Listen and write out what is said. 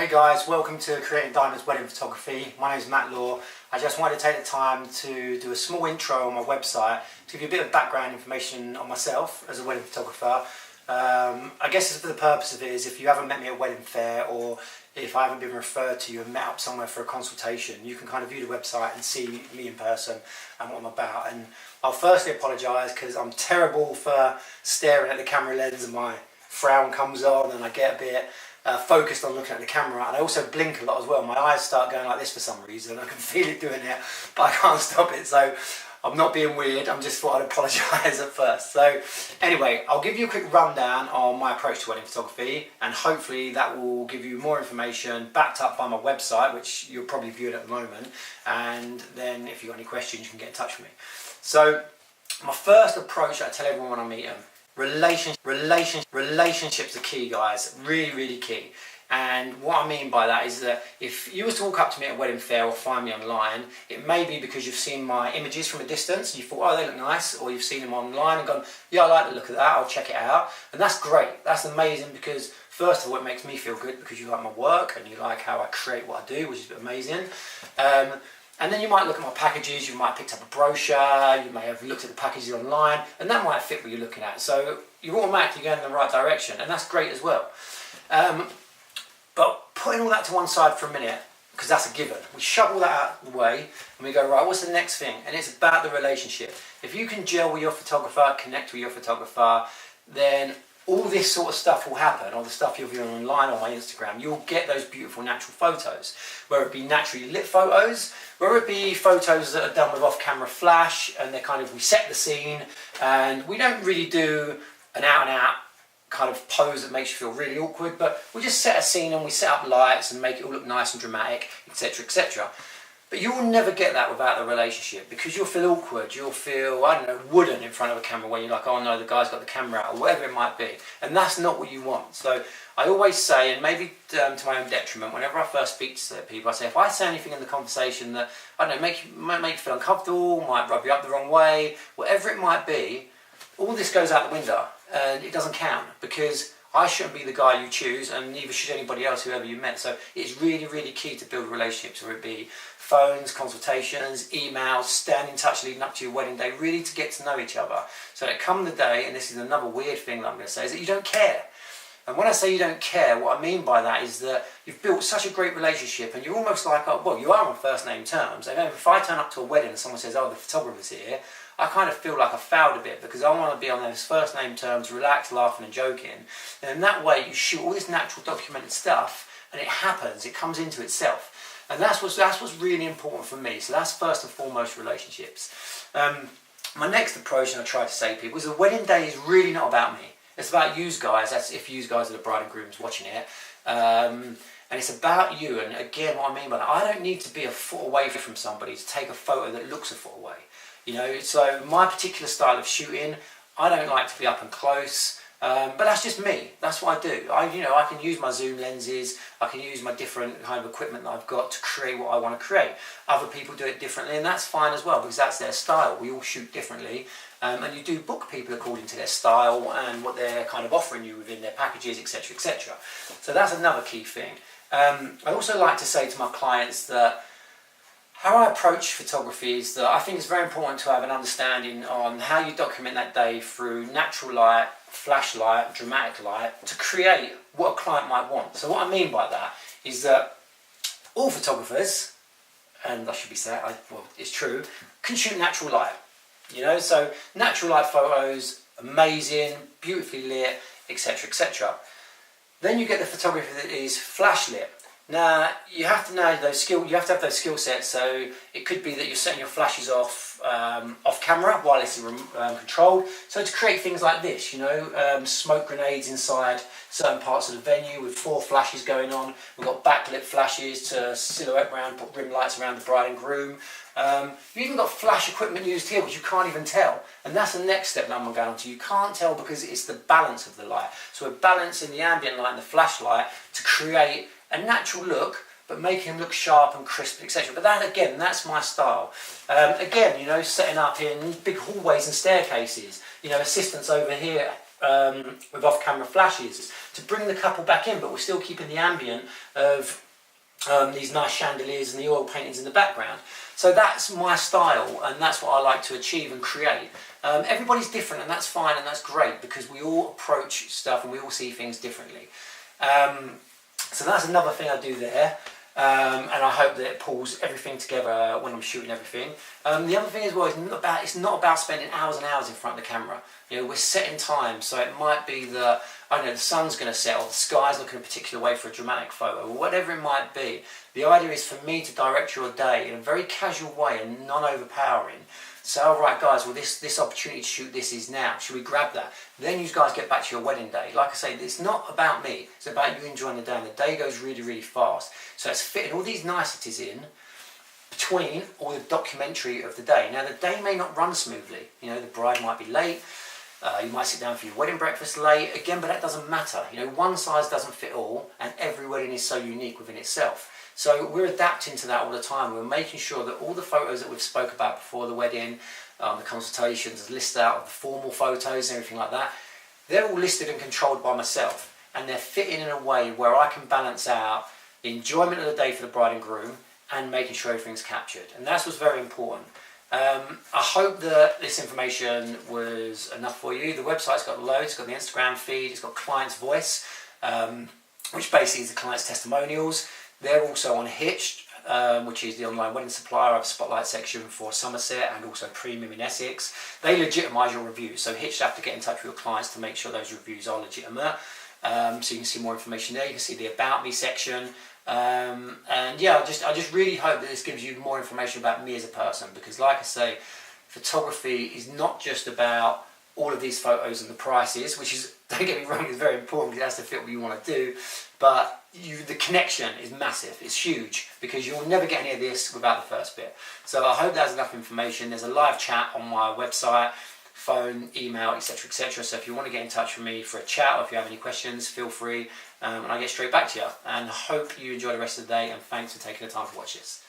Hey guys, welcome to Creating Diamonds Wedding Photography. My name is Matt Law. I just wanted to take the time to do a small intro on my website to give you a bit of background information on myself as a wedding photographer. I guess for the purpose of it is if you haven't met me at a wedding fair, or if I haven't been referred to you and met up somewhere for a consultation, you can kind of view the website and see me in person and what I'm about. And I'll firstly apologise because I'm terrible for staring at the camera lens and my frown comes on and I get a bit focused on looking at the camera, and I also blink a lot as well. My eyes start going like this for some reason. I can feel it doing it, but I can't stop it. So I'm not being weird, I'm just thought I'd apologise at first. So anyway, I'll give you a quick rundown on my approach to wedding photography, and hopefully that will give you more information backed up by my website, which you'll probably view it at the moment, and then if you've got any questions you can get in touch with me. So my first approach I tell everyone when I meet them: relationships are key, guys. Really key. And what I mean by that is that if you were to walk up to me at a wedding fair or find me online, it may be because you've seen my images from a distance and you thought, oh, they look nice, or you've seen them online and gone, yeah, I like the look of that, I'll check it out. And that's great, that's amazing, because first of all, it makes me feel good because you like my work and you like how I create what I do, which is amazing. And then you might look at my packages, you might have picked up a brochure, you may have looked at the packages online, and that might fit what you're looking at. So you're automatically going in the right direction, and that's great as well. But putting all that to one side for a minute, because that's a given. We shove all that out of the way, and we go, right, what's the next thing? And it's about the relationship. If you can gel with your photographer, connect with your photographer, then all this sort of stuff will happen, or the stuff you're viewing online on my Instagram. You'll get those beautiful natural photos, whether it be naturally lit photos, whether it be photos that are done with off-camera flash, and they're kind of, we set the scene, and we don't really do an out-and-out kind of pose that makes you feel really awkward, but we just set a scene and we set up lights and make it all look nice and dramatic, etc, etc. But you will never get that without the relationship, because you'll feel awkward, you'll feel, I don't know, wooden in front of a camera where you're like, oh no, the guy's got the camera out, or whatever it might be. And that's not what you want. So I always say, and maybe to my own detriment, whenever I first speak to people, I say, if I say anything in the conversation that, I don't know, might make you feel uncomfortable, might rub you up the wrong way, whatever it might be, all this goes out the window and it doesn't count, because I shouldn't be the guy you choose, and neither should anybody else, whoever you met. So it's really key to build relationships, whether it be phones, consultations, emails, staying in touch leading up to your wedding day, really to get to know each other. So that come the day, and this is another weird thing that I'm going to say, is that you don't care. And when I say you don't care, what I mean by that is that you've built such a great relationship, and you're almost like, oh, well, you are on first name terms. And if I turn up to a wedding and someone says, oh, the photographer's here, I kind of feel like I failed a bit, because I want to be on those first name terms, relaxed, laughing and joking. And in that way you shoot all this natural documented stuff, and it happens, it comes into itself. And that's what's really important for me. So that's first and foremost relationships. My next approach, and I try to say to people, is the wedding day is really not about me. It's about you guys. That's if you guys are the bride and grooms watching it. And it's about you. And again, what I mean by that, I don't need to be a foot away from somebody to take a photo that looks a foot away. You know, so my particular style of shooting, I don't like to be up and close, but that's just me. That's what I do. I can use my zoom lenses, I can use my different kind of equipment that I've got to create what I want to create. Other people do it differently, and that's fine as well, because that's their style. We all shoot differently, and you do book people according to their style and what they're kind of offering you within their packages, etc, etc. So that's another key thing. I also like to say to my clients that how I approach photography is that I think it's very important to have an understanding on how you document that day through natural light, flash light, dramatic light, to create what a client might want. So what I mean by that is that all photographers, and I should be saying, well, it's true, can shoot natural light. You know, so natural light photos, amazing, beautifully lit, etc, etc. Then you get the photography that is flash lit. Now you have to know those you have to have those skill sets. So it could be that you're setting your flashes off camera while it's controlled. So to create things like this, you know, smoke grenades inside certain parts of the venue with 4 flashes going on. We've got backlit flashes to silhouette around, put rim lights around the bride and groom. You've even got flash equipment used here, which you can't even tell. And that's the next step that I'm going to go on to. You can't tell because it's the balance of the light. So we're balancing the ambient light and the flashlight to create a natural look, but making them look sharp and crisp, etc. But that, again, that's my style. Again, you know, setting up in big hallways and staircases, you know, assistants over here with off-camera flashes to bring the couple back in, but we're still keeping the ambient of these nice chandeliers and the oil paintings in the background. So that's my style, and that's what I like to achieve and create. Everybody's different, and that's fine, and that's great, because we all approach stuff and we all see things differently. So that's another thing I do there. And I hope that it pulls everything together when I'm shooting everything. The other thing as well is it's not about spending hours and hours in front of the camera. You know, we're setting time, so it might be that, I don't know, the sun's going to set or the sky's looking a particular way for a dramatic photo, or whatever it might be. The idea is for me to direct your day in a very casual way and non-overpowering. So, all right, guys, well, this opportunity to shoot this is now. Should we grab that? Then you guys get back to your wedding day. Like I say, it's not about me. It's about you enjoying the day, and the day goes really, really fast. So it's fitting all these niceties in between all the documentary of the day. Now, the day may not run smoothly. You know, the bride might be late. You might sit down for your wedding breakfast late. Again, but that doesn't matter. You know, one size doesn't fit all, and every wedding is so unique within itself. So we're adapting to that all the time. We're making sure that all the photos that we've spoke about before the wedding, the consultations, the list out of the formal photos and everything like that, they're all listed and controlled by myself. And they're fitting in a way where I can balance out the enjoyment of the day for the bride and groom and making sure everything's captured. And that's what's very important. I hope that this information was enough for you. The website's got loads. It's got the Instagram feed. It's got Client's Voice, which basically is the client's testimonials. They're also on Hitched, which is the online wedding supplier. I have a spotlight section for Somerset and also Premium in Essex. They legitimise your reviews, so Hitched have to get in touch with your clients to make sure those reviews are legitimate. So you can see more information there. You can see the About Me section. And yeah, I just really hope that this gives you more information about me as a person, because like I say, photography is not just about all of these photos and the prices, which is, don't get me wrong, is very important because it has to fit what you want to do, but the connection is massive. It's huge, because you'll never get any of this without the first bit. So I hope that's enough information. There's a live chat on my website, phone, email, etc, etc. So if you want to get in touch with me for a chat, or if you have any questions, feel free, and I'll get straight back to you. And I hope you enjoy the rest of the day, and thanks for taking the time to watch this.